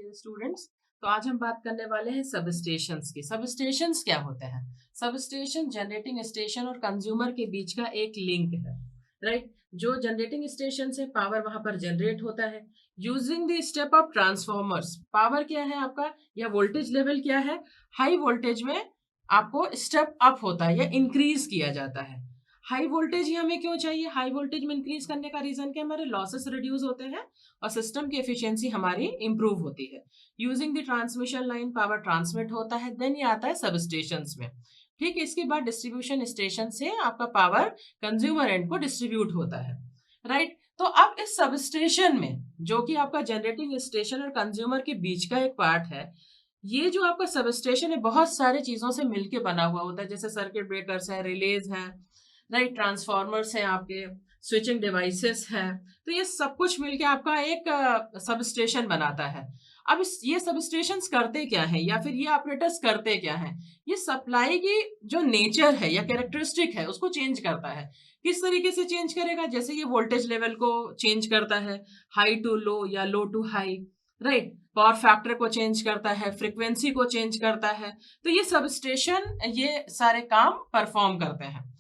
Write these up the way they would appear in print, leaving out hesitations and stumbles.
Dear students. तो आज हम बात करने वाले हैं सब स्टेशंस की। सब स्टेशंस क्या होते हैं? सब स्टेशन जनरेटिंग स्टेशन और कंज्यूमर के बीच का एक लिंक है, राइट? जो जनरेटिंग स्टेशन से पावर वहां पर जनरेट होता है using the step of transformers. Power क्या है आपका, या वोल्टेज लेवल क्या है? हाई वोल्टेज में आपको स्टेप अप होता है या इंक्रीज किया जाता है। हाई वोल्टेज ही हमें क्यों चाहिए? हाई वोल्टेज में इंक्रीज करने का रीजन क्या? हमारे लॉसेस रिड्यूस होते हैं और सिस्टम की एफिशिएंसी हमारी इंप्रूव होती है। Using the transmission line power transmit होता है, देन ये आता है सब स्टेशन में। ठीक है, इसके बाद डिस्ट्रीब्यूशन स्टेशन से आपका पावर कंज्यूमर एंड को डिस्ट्रीब्यूट होता है, राइट? तो अब इस सब स्टेशन में, जो कि आपका जनरेटिंग स्टेशन और कंज्यूमर के बीच का एक पार्ट है, ये जो आपका सब स्टेशन है बहुत सारे चीजों से मिलके बना हुआ होता है, जैसे सर्किट ब्रेकर्स है, रिलेज है, राइट, ट्रांसफॉर्मर्स है, आपके स्विचिंग डिवाइसेस है। तो ये सब कुछ मिलके आपका एक सब स्टेशन बनाता है। अब ये सब स्टेशन करते क्या है, या फिर ये ऑपरेटर्स करते क्या है? ये सप्लाई की जो नेचर है या कैरेक्टरिस्टिक है उसको चेंज करता है। किस तरीके से चेंज करेगा? जैसे ये वोल्टेज लेवल को चेंज करता है, हाई टू लो या low to high, right? Power factor को चेंज करता है, फ्रीक्वेंसी को चेंज करता है। तो ये सब स्टेशन ये सारे काम परफॉर्म करते हैं।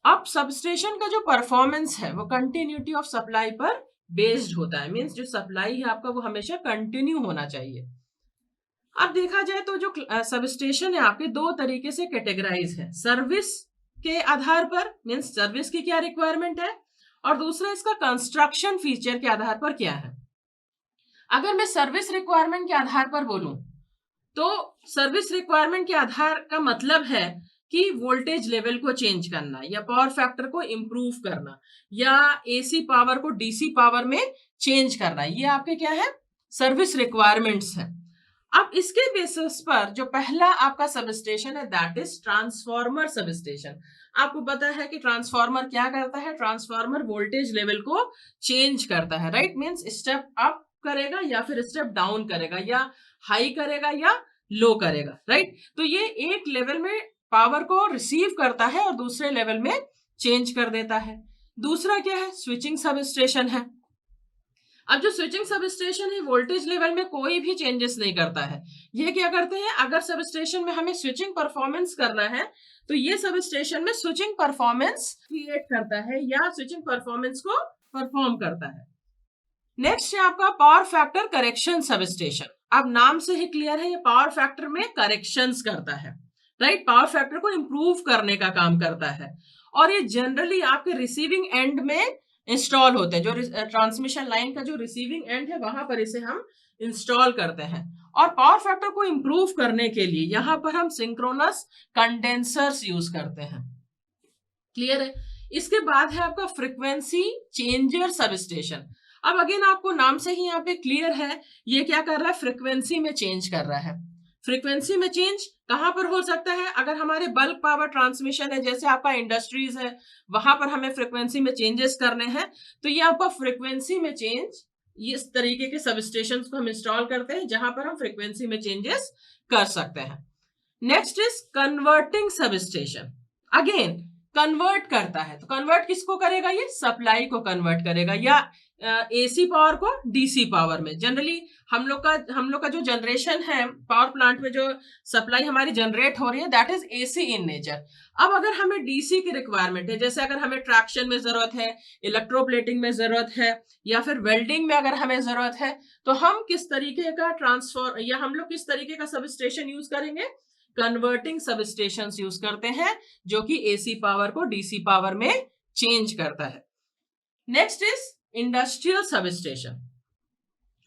अब सबस्टेशन का जो परफॉर्मेंस है वो कंटिन्यूटी ऑफ सप्लाई पर बेस्ड होता है। मींस जो सप्लाई है आपका वो हमेशा कंटिन्यू होना चाहिए। अब देखा जाए तो जो सबस्टेशन है आपके दो तरीके से कैटेगराइज है। सर्विस के आधार पर, मींस सर्विस की क्या रिक्वायरमेंट है, और दूसरा इसका कंस्ट्रक्शन फीचर के आधार पर क्या है। अगर मैं सर्विस रिक्वायरमेंट के आधार पर बोलूं तो सर्विस रिक्वायरमेंट के आधार का मतलब है कि वोल्टेज लेवल को चेंज करना या पावर फैक्टर को इंप्रूव करना या एसी पावर को डीसी पावर में चेंज करना, ये आपके क्या है? सर्विस रिक्वायरमेंट्स है। अब इसके बेसिस पर जो पहला आपका सबस्टेशन है दैट इज ट्रांसफॉर्मर सबस्टेशन। आपको पता है कि ट्रांसफॉर्मर क्या करता है? ट्रांसफॉर्मर वोल्टेज लेवल को चेंज करता है, राइट? मींस स्टेप अप करेगा या फिर स्टेप डाउन करेगा, या हाई करेगा या लो करेगा, राइट? तो ये एक लेवल में पावर को रिसीव करता है और दूसरे लेवल में चेंज कर देता है। दूसरा क्या है? स्विचिंग सबस्टेशन है। अब जो स्विचिंग सबस्टेशन है वोल्टेज लेवल में कोई भी चेंजेस नहीं करता है। ये क्या करते हैं? अगर सबस्टेशन में हमें स्विचिंग परफॉर्मेंस करना है तो ये सबस्टेशन में स्विचिंग परफॉर्मेंस क्रिएट करता है या स्विचिंग परफॉर्मेंस को परफॉर्म करता है। नेक्स्ट है आपका पावर फैक्टर करेक्शन सबस्टेशन। अब नाम से ही क्लियर है, ये पावर फैक्टर में करेक्शंस करता है, राइट? पावर फैक्टर को इंप्रूव करने का काम करता है और ये जनरली आपके रिसीविंग एंड में इंस्टॉल होते हैं। जो ट्रांसमिशन लाइन का जो रिसीविंग एंड है वहां पर इसे हम इंस्टॉल करते हैं। और पावर फैक्टर को इंप्रूव करने के लिए यहां पर हम सिंक्रोनस कंडेंसर्स यूज करते हैं। क्लियर है? इसके बाद है आपका फ्रीक्वेंसी चेंजर सबस्टेशन। अब अगेन आपको नाम से ही यहाँ पे क्लियर है, ये क्या कर रहा है? फ्रीक्वेंसी में चेंज कर रहा है। फ्रीक्वेंसी में चेंज कहां पर हो सकता है? अगर हमारे बल्क पावर ट्रांसमिशन है, जैसे आपका इंडस्ट्रीज है, वहां पर हमें फ्रीक्वेंसी में चेंजेस करने हैं, तो ये आपका फ्रीक्वेंसी में चेंज, इस तरीके के सबस्टेशन को हम इंस्टॉल करते हैं जहां पर हम फ्रीक्वेंसी में चेंजेस कर सकते हैं। Next is converting substation. Again convert करता है, तो कन्वर्ट किसको करेगा? ये सप्लाई को कन्वर्ट करेगा या एसी पावर को डीसी पावर में। जनरली हम लोग का जो जनरेशन है पावर प्लांट में, जो सप्लाई हमारी जनरेट हो रही है that is AC in nature. अब अगर हमें डीसी की रिक्वायरमेंट है, जैसे अगर हमें ट्रैक्शन में जरूरत है, इलेक्ट्रोप्लेटिंग में जरूरत है, या फिर वेल्डिंग में अगर हमें जरूरत है, तो हम किस तरीके का ट्रांसफॉर्म या हम लोग किस तरीके का सबस्टेशन यूज करेंगे? कन्वर्टिंग सबस्टेशंस यूज करते हैं, जो कि एसी पावर को डीसी पावर में चेंज करता है। Next is industrial substation.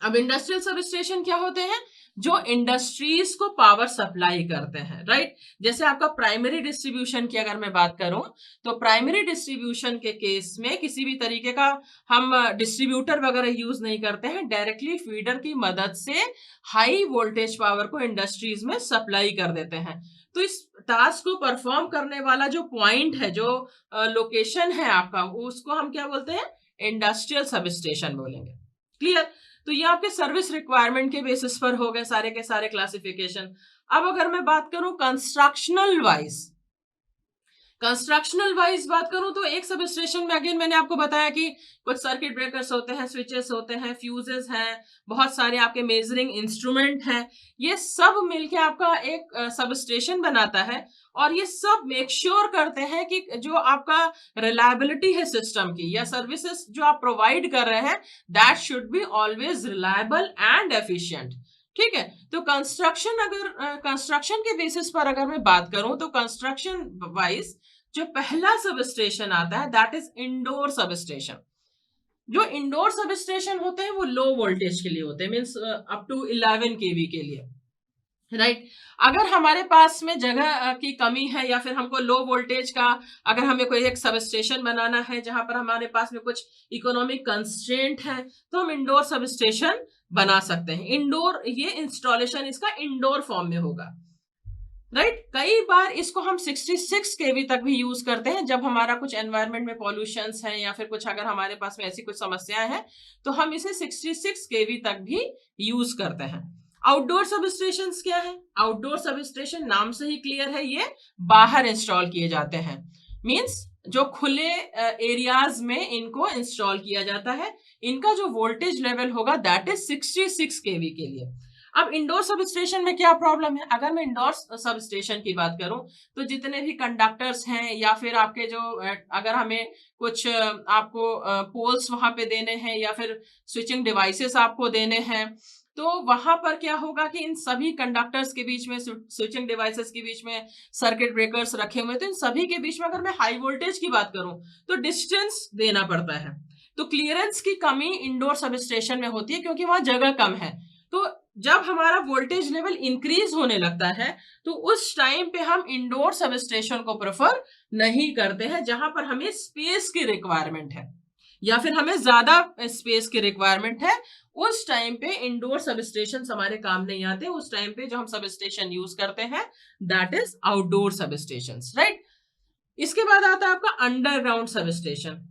अब इंडस्ट्रियल सबस्टेशन क्या होते हैं? जो इंडस्ट्रीज को पावर सप्लाई करते हैं, राइट? जैसे आपका प्राइमरी डिस्ट्रीब्यूशन की अगर मैं बात करूं, तो प्राइमरी डिस्ट्रीब्यूशन के केस में किसी भी तरीके का हम डिस्ट्रीब्यूटर वगैरह यूज नहीं करते हैं, डायरेक्टली फीडर की मदद से हाई वोल्टेज पावर को इंडस्ट्रीज में सप्लाई कर देते हैं। तो इस टास्क को परफॉर्म करने वाला जो पॉइंट है, जो लोकेशन है आपका, उसको हम क्या बोलते हैं? इंडस्ट्रियल सबस्टेशन बोलेंगे। क्लियर? तो ये आपके सर्विस रिक्वायरमेंट के बेसिस पर हो गए सारे के सारे क्लासिफिकेशन। अब अगर मैं बात करूं कंस्ट्रक्शनल वाइज, कंस्ट्रक्शनल वाइज बात करूं तो एक सब स्टेशन में अगेन मैंने आपको बताया कि कुछ सर्किट ब्रेकर्स होते हैं, स्विचेस होते हैं, फ्यूजेस हैं, बहुत सारे आपके मेजरिंग इंस्ट्रूमेंट हैं, ये सब मिलके आपका एक सब स्टेशन बनाता है। और ये सब मेक श्योर करते हैं कि जो आपका रिलायबिलिटी है सिस्टम की या सर्विसेज जो आप प्रोवाइड कर रहे हैं, that should be always reliable and efficient. ठीक है, तो कंस्ट्रक्शन के बेसिस पर अगर मैं बात करूं तो कंस्ट्रक्शन वाइज जो पहला सब स्टेशन आता है that is indoor sub station. जो इंडोर सब स्टेशन होते हैं वो लो वोल्टेज के लिए होते हैं, मींस अप टू 11 केवी के लिए, राइट। अगर हमारे पास में जगह की कमी है या फिर हमको लो वोल्टेज का, अगर हमें कोई एक सब स्टेशन बनाना है जहां पर हमारे पास में कुछ इकोनॉमिक कंस्ट्रेंट है, तो हम इंडोर सब स्टेशन बना सकते हैं। इंडोर, ये इंस्टॉलेशन इसका इंडोर फॉर्म में होगा, राइट। कई बार इसको हम 66 केवी तक भी यूज करते हैं जब हमारा कुछ एनवायरनमेंट में पॉल्यूशन है या फिर कुछ अगर हमारे पास में ऐसी कुछ समस्याएं हैं तो हम इसे 66 केवी तक भी यूज करते हैं। आउटडोर सब स्टेशन क्या है? आउटडोर सब स्टेशन नाम से ही क्लियर है, ये बाहर इंस्टॉल किए जाते हैं, मींस जो खुले एरियाज में इनको इंस्टॉल किया जाता है। इनका जो वोल्टेज लेवल होगा दैट इज 66 केवी के लिए। अब इंडोर सब स्टेशन में क्या प्रॉब्लम है? अगर मैं इंडोर सब स्टेशन की बात करूं तो जितने भी कंडक्टर्स हैं या फिर आपके जो अगर हमें कुछ आपको पोल्स वहां पे देने हैं या फिर स्विचिंग डिवाइसेस आपको देने हैं, तो वहां पर क्या होगा कि इन सभी कंडक्टर्स के बीच में, स्विचिंग डिवाइसेस के बीच में सर्किट ब्रेकर्स रखे हुए, तो इन सभी के बीच में अगर मैं हाई वोल्टेज की बात करूं तो डिस्टेंस देना पड़ता है। तो क्लियरेंस की कमी इंडोर सब स्टेशन में होती है क्योंकि वहां जगह कम है। तो जब हमारा वोल्टेज लेवल इंक्रीज होने लगता है तो उस टाइम पे हम इंडोर सब स्टेशन को प्रेफर नहीं करते हैं, जहां पर हमें स्पेस की रिक्वायरमेंट है या फिर हमें ज्यादा स्पेस की रिक्वायरमेंट है। उस टाइम पे इंडोर सब स्टेशन हमारे काम नहीं आते। उस टाइम पे जो हम सब स्टेशन यूज करते हैं that is outdoor sub station, right. इसके बाद आता है आपका underground sub station.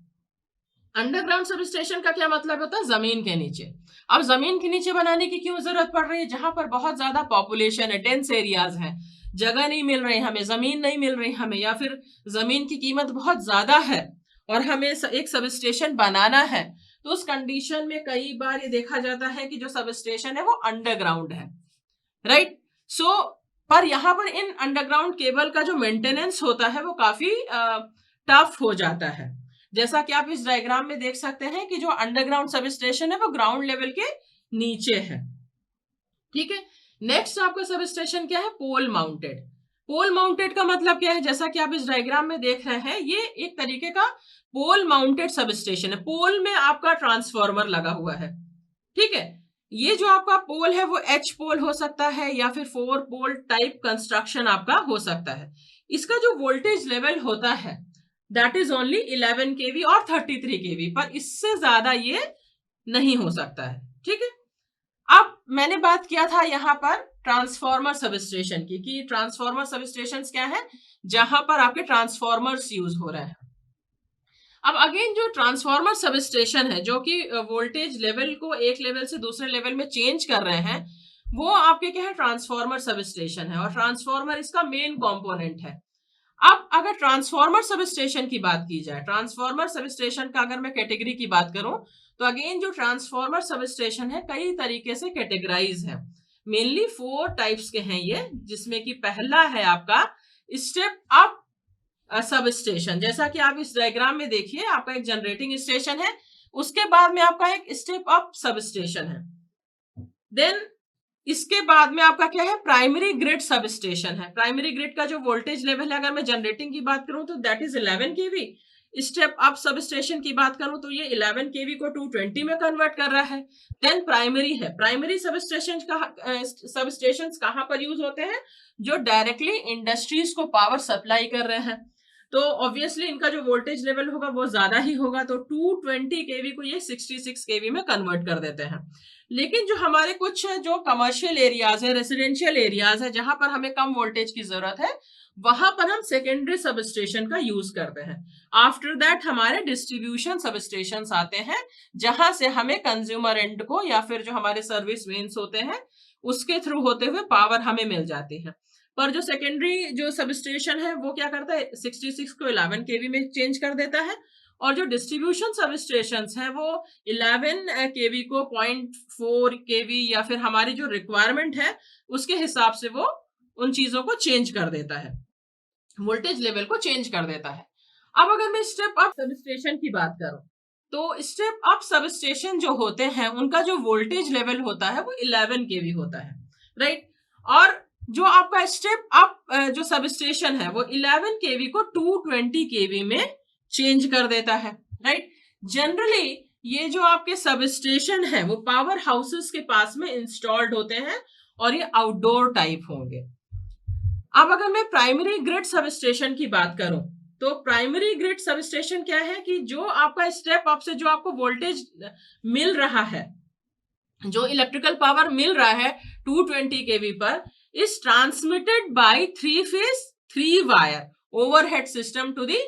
Underground sub station का क्या मतलब होता है? जमीन के नीचे। अब जमीन के नीचे बनाने की क्यों जरूरत पड़ रही है? जहां पर बहुत ज्यादा पॉपुलेशन है, डेंस एरियाज हैं, जगह नहीं मिल रही हमें, जमीन नहीं मिल रही हमें, या फिर जमीन की कीमत बहुत ज्यादा है और हमें एक सब स्टेशन बनाना है, तो उस कंडीशन में कई बार ये देखा जाता है कि जो सब स्टेशन है वो अंडरग्राउंड है, राइट। सो पर यहाँ पर इन अंडरग्राउंड केबल का जो मेंटेनेंस होता है वो काफी टफ हो जाता है। जैसा कि आप इस डायग्राम में देख सकते हैं कि जो अंडरग्राउंड सब स्टेशन है वो ग्राउंड लेवल के नीचे है, ठीक है। नेक्स्ट आपका सब स्टेशन क्या है? पोल माउंटेड। पोल माउंटेड का मतलब क्या है? जैसा कि आप इस डायग्राम में देख रहे हैं, ये एक तरीके का पोल माउंटेड सब स्टेशन है। पोल में आपका ट्रांसफॉर्मर लगा हुआ है, ठीक है। ये जो आपका पोल है वो एच पोल हो सकता है या फिर 4 पोल टाइप कंस्ट्रक्शन आपका हो सकता है। इसका जो वोल्टेज लेवल होता है दैट इज ओनली 11 केवी और 33 केवी, पर इससे ज्यादा ये नहीं हो सकता है, ठीक है। अब मैंने बात किया था यहाँ पर ट्रांसफॉर्मर सबस्टेशन की, कि ट्रांसफॉर्मर सबस्टेशन क्या है? जहां पर आपके ट्रांसफॉर्मर्स यूज हो रहे हैं। अब अगेन जो ट्रांसफॉर्मर सबस्टेशन है जो कि वोल्टेज लेवल को एक लेवल से दूसरे लेवल में चेंज कर रहे हैं, वो आपके क्या है? ट्रांसफॉर्मर सबस्टेशन है, और ट्रांसफॉर्मर इसका मेन कंपोनेंट है। अब अगर ट्रांसफॉर्मर सबस्टेशन की बात की जाए, ट्रांसफॉर्मर सबस्टेशन का अगर मैं कैटेगरी की बात करूं तो अगेन जो ट्रांसफॉर्मर सबस्टेशन है कई तरीके से कैटेगराइज है। मेनली 4 टाइप्स के हैं ये, जिसमें कि पहला है आपका स्टेप अप सब स्टेशन। जैसा कि आप इस डायग्राम में देखिए, आपका एक जनरेटिंग स्टेशन है, उसके बाद में आपका एक स्टेप अप सब स्टेशन है। देन इसके बाद में आपका क्या है? प्राइमरी ग्रिड सब स्टेशन है। प्राइमरी ग्रिड का जो वोल्टेज लेवल है, अगर मैं जनरेटिंग की बात करूं तो that is 11 KV. Step up sub station की बात करूं तो ये 11 केवी को 220 में कन्वर्ट कर रहा है। देन प्राइमरी है। प्राइमरी सब स्टेशन कहां पर यूज होते हैं? जो डायरेक्टली इंडस्ट्रीज को पावर सप्लाई कर रहे हैं, तो ऑब्वियसली इनका जो वोल्टेज लेवल होगा वो ज्यादा ही होगा, तो 220 केवी को ये 66 केवी में कन्वर्ट कर देते हैं। लेकिन जो हमारे कुछ जो कमर्शियल एरियाज है, रेसिडेंशियल एरियाज है, जहां पर हमें कम वोल्टेज की जरूरत है, वहां पर हम सेकेंडरी सबस्टेशन का यूज करते हैं। आफ्टर दैट हमारे डिस्ट्रीब्यूशन सबस्टेशन आते हैं, जहां से हमें कंज्यूमर एंड को या फिर जो हमारे सर्विस मेन्स होते हैं उसके थ्रू होते हुए पावर हमें मिल जाती है। पर जो सेकेंडरी जो सबस्टेशन है वो क्या करता है, 66 को 11 केवी में चेंज कर देता है, और जो डिस्ट्रीब्यूशन सबस्टेशन है वो 11 केवी को 0.4 केवी या फिर हमारी जो रिक्वायरमेंट है उसके हिसाब से वो उन चीजों को चेंज कर देता है, वोल्टेज लेवल को चेंज कर देता है। अब अगर मैं स्टेप अप सबस्टेशन की बात करूं, तो स्टेप अप सबस्टेशन जो होते हैं उनका जो वोल्टेज लेवल होता है वो 11 केवी होता है, राइट। और जो आपका स्टेप अप जो सबस्टेशन है वो 11 केवी को 220 केवी में चेंज कर देता है, राइट। जनरली ये जो आपके सबस्टेशन है वो पावर हाउसेस के पास में इंस्टॉल्ड होते हैं और ये आउटडोर टाइप होंगे। अब अगर मैं प्राइमरी ग्रिड सबस्टेशन की बात करूं, तो प्राइमरी ग्रिड सबस्टेशन क्या है कि जो आपका स्टेप अप से जो आपको वोल्टेज मिल रहा है, जो इलेक्ट्रिकल पावर मिल रहा है 220 केवी पर, is transmitted by 3 phase 3 wire overhead system to the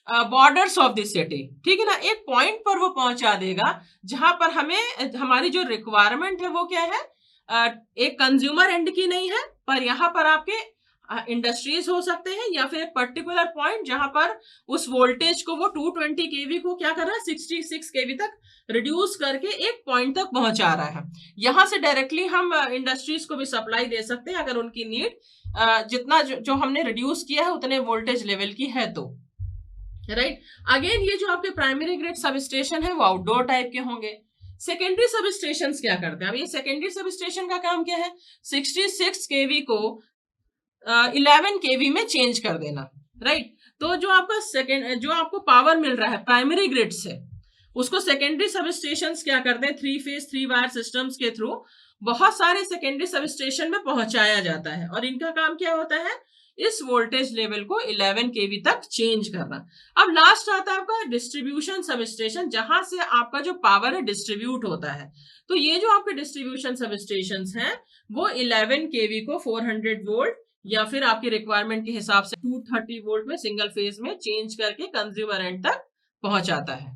borders of the city, ठीक है ना। एक पॉइंट पर वो पहुंचा देगा जहां पर हमें हमारी जो रिक्वायरमेंट है वो क्या है, एक कंज्यूमर एंड की नहीं है, पर यहाँ पर आपके इंडस्ट्रीज हो सकते हैं या फिर एक पर्टिकुलर पॉइंट जहां पर उस वोल्टेज को वो 220 केवी को क्या कर रहा है 66 केवी तक रिड्यूस करके एक पॉइंट तक पहुंचा रहा है। यहां से डायरेक्टली हम इंडस्ट्रीज को भी सप्लाई दे सकते हैं अगर उनकी नीड जितना जो हमने रिड्यूस किया है उतने वोल्टेज लेवल की है तो, राइट। अगेन ये जो आपके प्राइमरी ग्रिड सबस्टेशन है वो आउटडोर टाइप के होंगे। सेकेंडरी सबस्टेशन क्या करते हैं, अब ये सेकेंडरी सबस्टेशन का काम क्या है, 66 केवी को 11 केवी में चेंज कर देना, राइट। तो जो आपका सेकेंड जो आपको पावर मिल रहा है प्राइमरी ग्रिड से, उसको सेकेंडरी सबस्टेशंस क्या करते हैं, 3 फेज 3 वायर सिस्टम्स के थ्रू बहुत सारे सेकेंडरी सबस्टेशन में पहुंचाया जाता है, और इनका काम क्या होता है, इस वोल्टेज लेवल को 11 केवी तक चेंज करना। अब लास्ट आता है आपका डिस्ट्रीब्यूशन सबस्टेशन, जहां से आपका जो पावर है डिस्ट्रीब्यूट होता है। तो ये जो आपके डिस्ट्रीब्यूशन सबस्टेशंस हैं वो 11 केवी को 400 वोल्ट या फिर आपकी रिक्वायरमेंट के हिसाब से 230 वोल्ट में सिंगल फेज में चेंज करके कंज्यूमर एंड तक पहुंचाता है।